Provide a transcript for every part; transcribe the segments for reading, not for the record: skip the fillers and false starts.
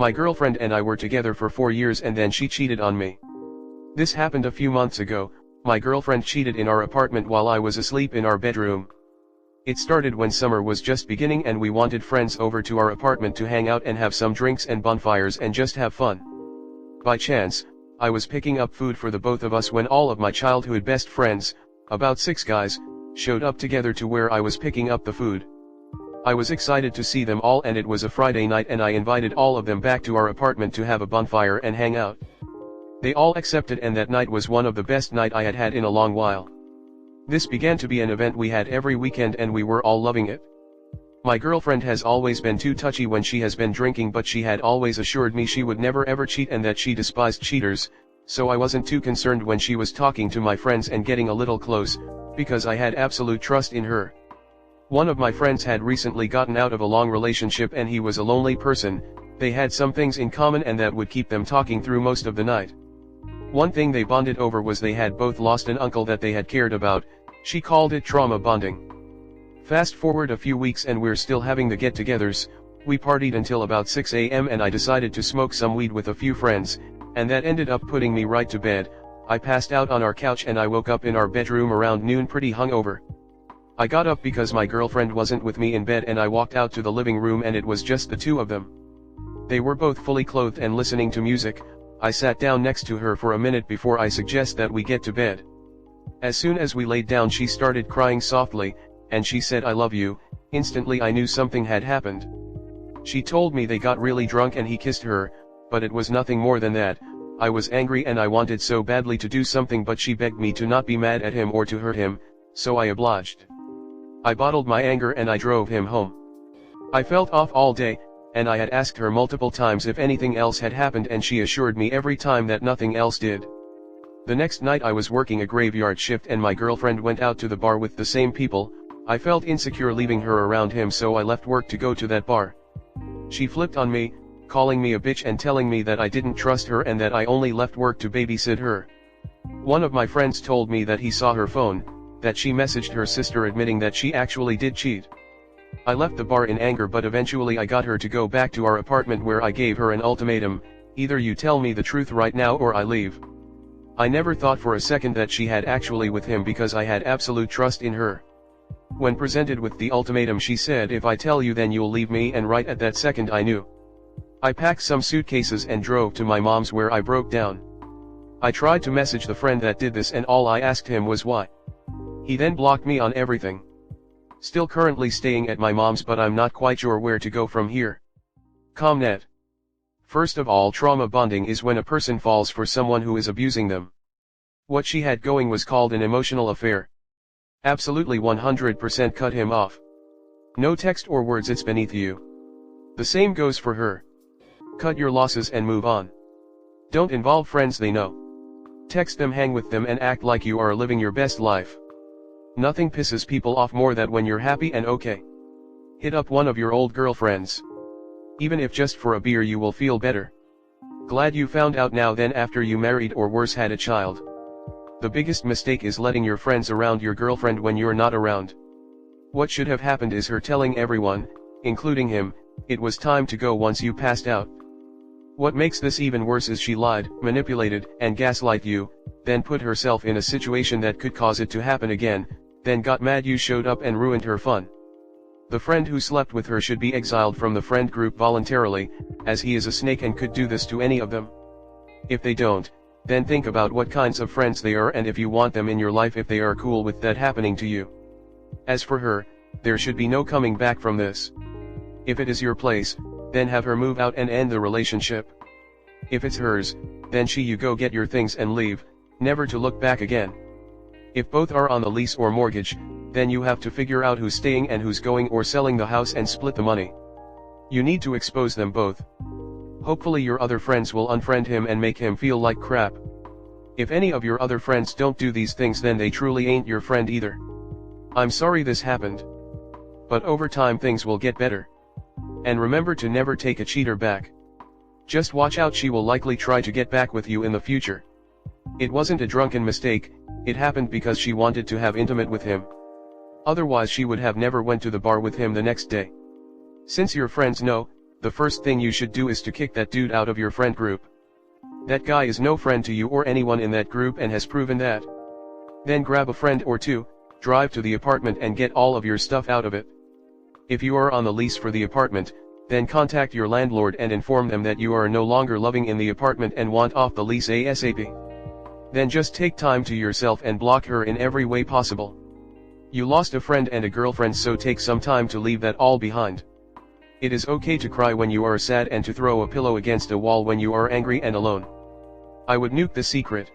My girlfriend and I were together for 4 years and then she cheated on me. This happened a few months ago. My girlfriend cheated in our apartment while I was asleep in our bedroom. It started when summer was just beginning and we wanted friends over to our apartment to hang out and have some drinks and bonfires and just have fun. By chance, I was picking up food for the both of us when all of my childhood best friends, about 6 guys, showed up together to where I was picking up the food. I was excited to see them all and it was a Friday night and I invited all of them back to our apartment to have a bonfire and hang out. They all accepted and that night was one of the best night I had had in a long while. This began to be an event we had every weekend and we were all loving it. My girlfriend has always been too touchy when she has been drinking, but she had always assured me she would never ever cheat and that she despised cheaters, so I wasn't too concerned when she was talking to my friends and getting a little close, because I had absolute trust in her. One of my friends had recently gotten out of a long relationship and he was a lonely person. They had some things in common and that would keep them talking through most of the night. One thing they bonded over was they had both lost an uncle that they had cared about. She called it trauma bonding. Fast forward a few weeks and we're still having the get-togethers. We partied until about 6 a.m. and I decided to smoke some weed with a few friends, and that ended up putting me right to bed. I passed out on our couch and I woke up in our bedroom around noon pretty hungover. I got up because my girlfriend wasn't with me in bed and I walked out to the living room and it was just the two of them. They were both fully clothed and listening to music. I sat down next to her for a minute before I suggest that we get to bed. As soon as we laid down she started crying softly, and she said I love you. Instantly I knew something had happened. She told me they got really drunk and he kissed her, but it was nothing more than that. I was angry and I wanted so badly to do something, but she begged me to not be mad at him or to hurt him, so I obliged. I bottled my anger and I drove him home. I felt off all day, and I had asked her multiple times if anything else had happened and she assured me every time that nothing else did. The next night I was working a graveyard shift and my girlfriend went out to the bar with the same people. I felt insecure leaving her around him, so I left work to go to that bar. She flipped on me, calling me a bitch and telling me that I didn't trust her and that I only left work to babysit her. One of my friends told me that he saw her phone, that she messaged her sister admitting that she actually did cheat. I left the bar in anger, but eventually I got her to go back to our apartment where I gave her an ultimatum: either you tell me the truth right now or I leave. I never thought for a second that she had actually with him because I had absolute trust in her. When presented with the ultimatum she said, if I tell you then you'll leave me, and right at that second I knew. I packed some suitcases and drove to my mom's where I broke down. I tried to message the friend that did this and all I asked him was why. He then blocked me on everything. Still currently staying at my mom's, but I'm not quite sure where to go from here. Comnet. First of all, trauma bonding is when a person falls for someone who is abusing them. What she had going was called an emotional affair. Absolutely 100% cut him off. No text or words, it's beneath you. The same goes for her. Cut your losses and move on. Don't involve friends they know. Text them, hang with them and act like you are living your best life. Nothing pisses people off more than when you're happy and okay. Hit up one of your old girlfriends. Even if just for a beer, you will feel better. Glad you found out now then after you married or worse had a child. The biggest mistake is letting your friends around your girlfriend when you're not around. What should have happened is her telling everyone, including him, it was time to go once you passed out. What makes this even worse is she lied, manipulated, and gaslight you, then put herself in a situation that could cause it to happen again, then got mad you showed up and ruined her fun. The friend who slept with her should be exiled from the friend group voluntarily, as he is a snake and could do this to any of them. If they don't, then think about what kinds of friends they are and if you want them in your life, if they are cool with that happening to you. As for her, there should be no coming back from this. If it is your place, then have her move out and end the relationship. If it's hers, then you go get your things and leave, never to look back again. If both are on the lease or mortgage, then you have to figure out who's staying and who's going or selling the house and split the money. You need to expose them both. Hopefully your other friends will unfriend him and make him feel like crap. If any of your other friends don't do these things, then they truly ain't your friend either. I'm sorry this happened. But over time things will get better. And remember to never take a cheater back. Just watch out, she will likely try to get back with you in the future. It wasn't a drunken mistake, it happened because she wanted to have intimate with him. Otherwise she would have never went to the bar with him the next day. Since your friends know, the first thing you should do is to kick that dude out of your friend group. That guy is no friend to you or anyone in that group and has proven that. Then grab a friend or two, drive to the apartment and get all of your stuff out of it. If you are on the lease for the apartment, then contact your landlord and inform them that you are no longer living in the apartment and want off the lease ASAP. Then just take time to yourself and block her in every way possible. You lost a friend and a girlfriend, so take some time to leave that all behind. It is okay to cry when you are sad and to throw a pillow against a wall when you are angry and alone. I would nuke the secret.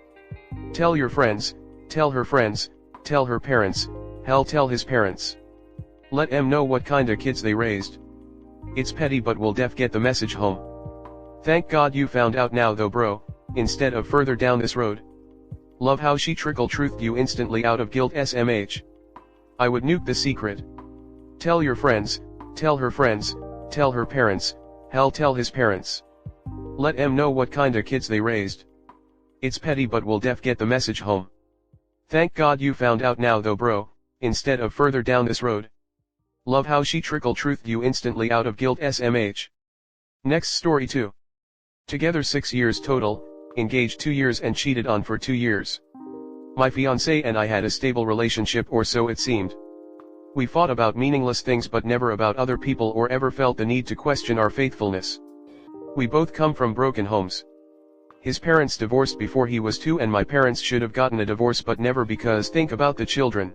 Tell your friends, tell her friends, tell her parents, hell tell his parents. Let em know what kinda kids they raised. It's petty but will def get the message home. Thank God you found out now though bro, instead of further down this road. Love how she trickle-truthed you instantly out of guilt SMH. I would nuke the secret. Tell your friends, tell her friends, tell her parents, hell tell his parents. Let em know what kinda kids they raised. It's petty but will def get the message home. Thank God you found out now though bro, instead of further down this road. Love how she trickle-truthed you instantly out of guilt SMH. Next story 2. Together 6 years total, engaged 2 years and cheated on for 2 years. My fiancé and I had a stable relationship, or so it seemed. We fought about meaningless things but never about other people or ever felt the need to question our faithfulness. We both come from broken homes. His parents divorced before he was 2 and my parents should have gotten a divorce but never, because think about the children.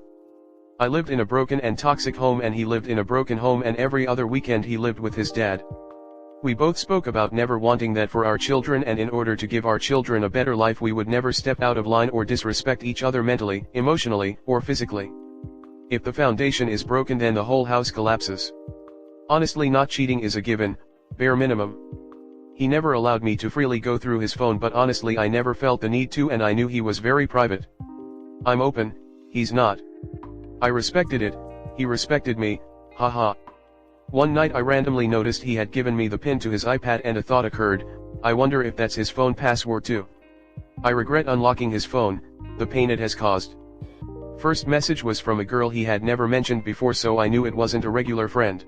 I lived in a broken and toxic home and he lived in a broken home, and every other weekend he lived with his dad. We both spoke about never wanting that for our children, and in order to give our children a better life we would never step out of line or disrespect each other mentally, emotionally, or physically. If the foundation is broken then the whole house collapses. Honestly, not cheating is a given, bare minimum. He never allowed me to freely go through his phone, but honestly I never felt the need to, and I knew he was very private. I'm open, he's not. I respected it, he respected me, haha. One night I randomly noticed he had given me the pin to his iPad and a thought occurred, I wonder if that's his phone password too. I regret unlocking his phone, the pain it has caused. First message was from a girl he had never mentioned before, so I knew it wasn't a regular friend.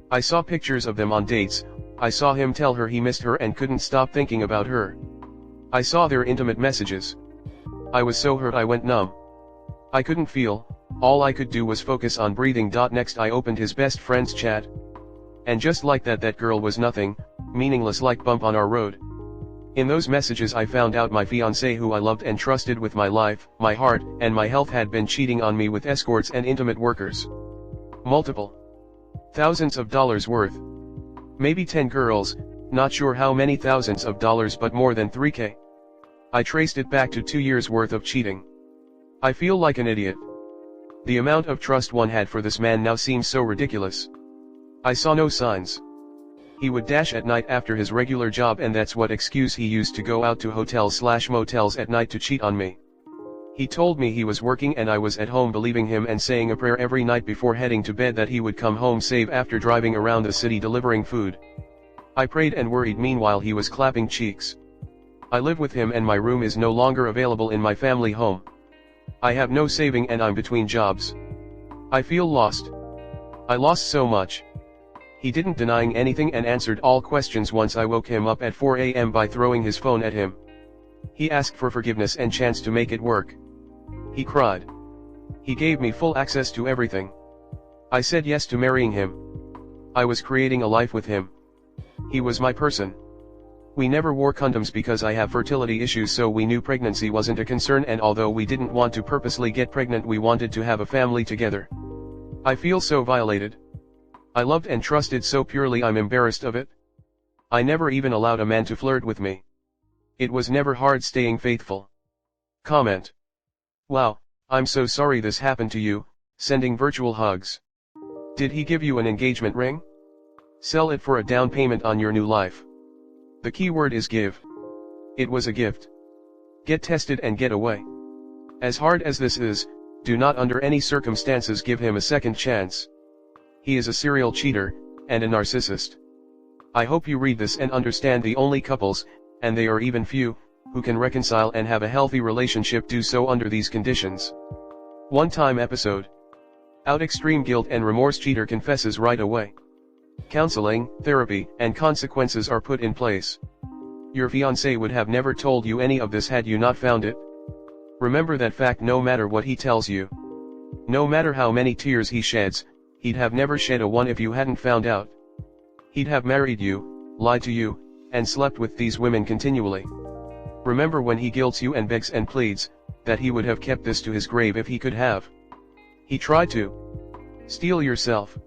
I saw pictures of them on dates, I saw him tell her he missed her and couldn't stop thinking about her. I saw their intimate messages. I was so hurt I went numb. I couldn't feel, all I could do was focus on breathing. Next I opened his best friend's chat. And just like that girl was nothing, meaningless like bump on our road. In those messages I found out my fiancé, who I loved and trusted with my life, my heart, and my health, had been cheating on me with escorts and intimate workers. Multiple. Thousands of dollars worth. Maybe 10 girls, not sure how many thousands of dollars, but more than 3K. I traced it back to 2 years worth of cheating. I feel like an idiot. The amount of trust one had for this man now seems so ridiculous. I saw no signs. He would dash at night after his regular job, and that's what excuse he used to go out to hotels/motels at night to cheat on me. He told me he was working and I was at home, believing him and saying a prayer every night before heading to bed that he would come home safe after driving around the city delivering food. I prayed and worried. Meanwhile he was clapping cheeks. I live with him and my room is no longer available in my family home. I have no saving and I'm between jobs. I feel lost. I lost so much. He didn't denying anything and answered all questions. Once I woke him up at 4 a.m. by throwing his phone at him. He asked for forgiveness and chance to make it work. He cried. He gave me full access to everything. I said yes to marrying him. I was creating a life with him. He was my person. We never wore condoms because I have fertility issues, so we knew pregnancy wasn't a concern, and although we didn't want to purposely get pregnant, we wanted to have a family together. I feel so violated. I loved and trusted so purely, I'm embarrassed of it. I never even allowed a man to flirt with me. It was never hard staying faithful. Comment. Wow, I'm so sorry this happened to you, sending virtual hugs. Did he give you an engagement ring? Sell it for a down payment on your new life. The key word is give. It was a gift. Get tested and get away. As hard as this is, do not under any circumstances give him a second chance. He is a serial cheater, and a narcissist. I hope you read this and understand the only couples, and they are even few, who can reconcile and have a healthy relationship do so under these conditions. One-time episode. Out extreme guilt and remorse, cheater confesses right away. Counseling, therapy, and consequences are put in place. Your fiancé would have never told you any of this had you not found it. Remember that fact no matter what he tells you. No matter how many tears he sheds, he'd have never shed a one if you hadn't found out. He'd have married you, lied to you, and slept with these women continually. Remember when he guilts you and begs and pleads, that he would have kept this to his grave if he could have. He tried to steal yourself.